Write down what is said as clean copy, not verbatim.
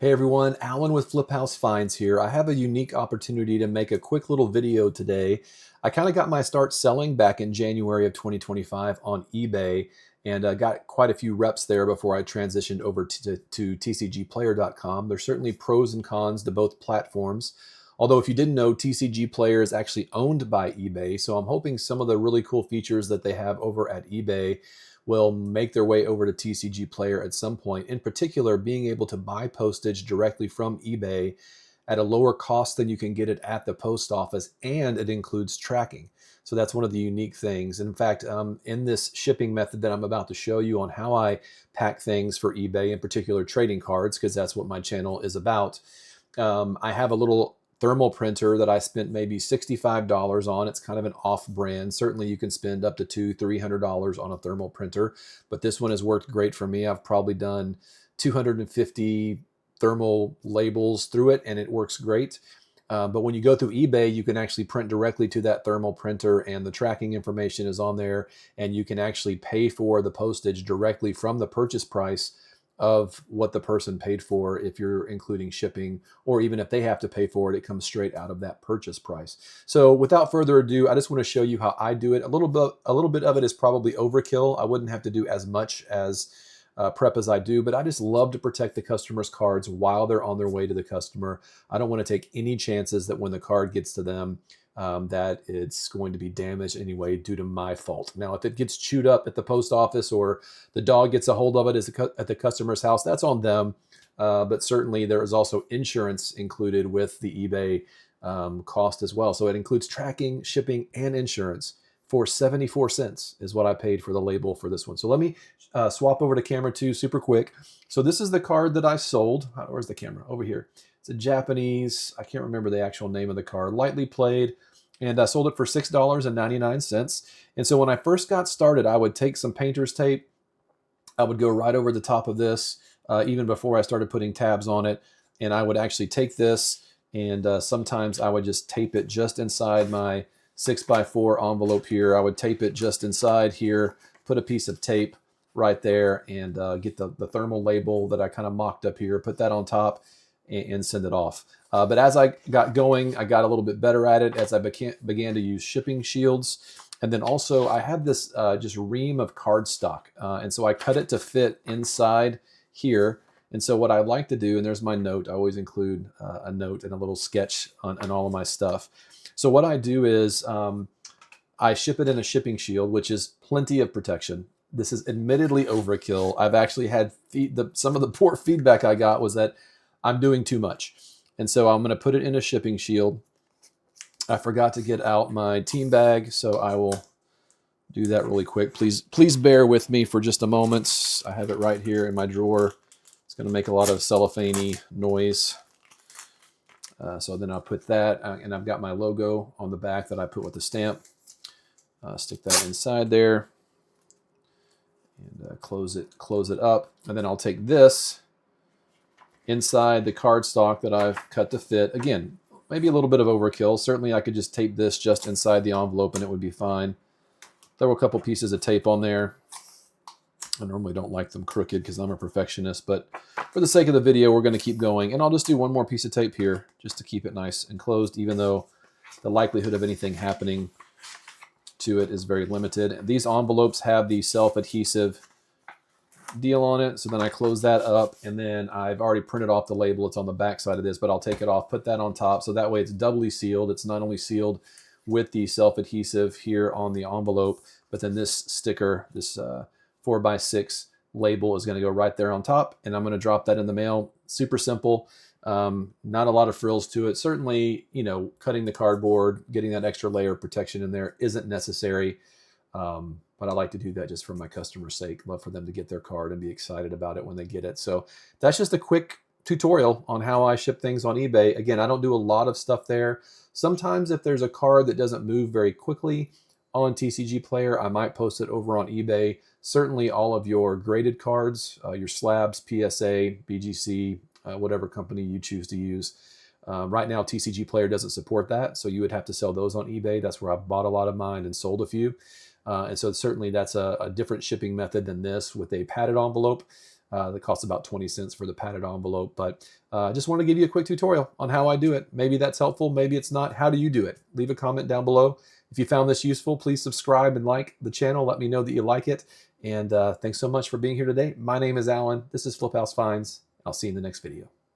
Hey everyone, Alan with Flip House Finds here. I have a unique opportunity to make a quick little video today. I kind of got my start selling back in January of 2025 on eBay and got quite a few reps there before I transitioned over to tcgplayer.com. There's certainly pros and cons to both platforms. Although if you didn't know, TCG Player is actually owned by eBay, so I'm hoping some of the really cool features that they have over at eBay will make their way over to TCG Player at some point. In particular, being able to buy postage directly from eBay at a lower cost than you can get it at the post office, and it includes tracking. So that's one of the unique things. In fact, in this shipping method that I'm about to show you on how I pack things for eBay, in particular trading cards, because that's what my channel is about, I have a little thermal printer that I spent maybe $65 on. It's kind of an off-brand. Certainly you can spend up to $200-300 on a thermal printer, but this one has worked great for me. I've probably done 250 thermal labels through it, and it works great. But when you go through eBay, you can actually print directly to that thermal printer, and the tracking information is on there, and you can actually pay for the postage directly from the purchase price of what the person paid for, if you're including shipping, or even if they have to pay for it, it comes straight out of that purchase price. So without further ado, I just want to show you how I do it. A little bit of it is probably overkill. I wouldn't have to do as much as prep as I do, but I just love to protect the customer's cards while they're on their way to the customer. I don't want to take any chances that when the card gets to them, that it's going to be damaged anyway due to my fault. Now, if it gets chewed up at the post office or the dog gets a hold of it at the customer's house, that's on them. But certainly there is also insurance included with the eBay cost as well. So it includes tracking, shipping, and insurance for 74 cents is what I paid for the label for this one. So let me swap over to camera 2 super quick. So this is the card that I sold. Where's the camera? Over here. It's a Japanese, I can't remember the actual name of the card, lightly played, and I sold it for $6.99. And so when I first got started, I would take some painter's tape. I would go right over the top of this, even before I started putting tabs on it. And I would actually take this, and sometimes I would just tape it just inside my 6x4 envelope here. I would tape it just inside here, put a piece of tape right there, and get the thermal label that I kind of mocked up here, put that on top, and send it off. But as I got going, I got a little bit better at it as I began to use shipping shields. And then also I had this just ream of cardstock. And so I cut it to fit inside here. And so what I like to do, and there's my note, I always include a note and a little sketch on all of my stuff. So what I do is I ship it in a shipping shield, which is plenty of protection. This is admittedly overkill. I've actually had some of the poor feedback I got was that I'm doing too much. And so I'm going to put it in a shipping shield. I forgot to get out my team bag, so I will do that really quick. Please bear with me for just a moment. I have it right here in my drawer. It's going to make a lot of cellophane-y noise. So then I'll put that, and I've got my logo on the back that I put with the stamp. Stick that inside there, and close it up. And then I'll take this inside the cardstock that I've cut to fit. Again, maybe a little bit of overkill. Certainly I could just tape this just inside the envelope and it would be fine. There were a couple pieces of tape on there. I normally don't like them crooked because I'm a perfectionist, but for the sake of the video, we're going to keep going. And I'll just do one more piece of tape here just to keep it nice and closed, even though the likelihood of anything happening to it is very limited. These envelopes have the self-adhesive deal on it, so then I close that up, and then I've already printed off the label. It's on the back side of this, but I'll take it off, put that on top, so that way it's doubly sealed. It's not only sealed with the self-adhesive here on the envelope, but then this sticker, this 4x6 label is going to go right there on top, and I'm going to drop that in the mail. Super simple. Not a lot of frills to it. Certainly, cutting the cardboard, getting that extra layer of protection in there isn't necessary. But I like to do that just for my customer's sake. Love for them to get their card and be excited about it when they get it. So that's just a quick tutorial on how I ship things on eBay. Again, I don't do a lot of stuff there. Sometimes if there's a card that doesn't move very quickly on TCG Player, I might post it over on eBay. Certainly all of your graded cards, your slabs, PSA, BGC, whatever company you choose to use. Right now, TCG Player doesn't support that, so you would have to sell those on eBay. That's where I've bought a lot of mine and sold a few. And so certainly that's a different shipping method than this with a padded envelope. that costs about 20 cents for the padded envelope. But I just want to give you a quick tutorial on how I do it. Maybe that's helpful, maybe it's not. How do you do it? Leave a comment down below. If you found this useful, please subscribe and like the channel. Let me know that you like it. And thanks so much for being here today. My name is Alan. This is Flip House Finds. I'll see you in the next video.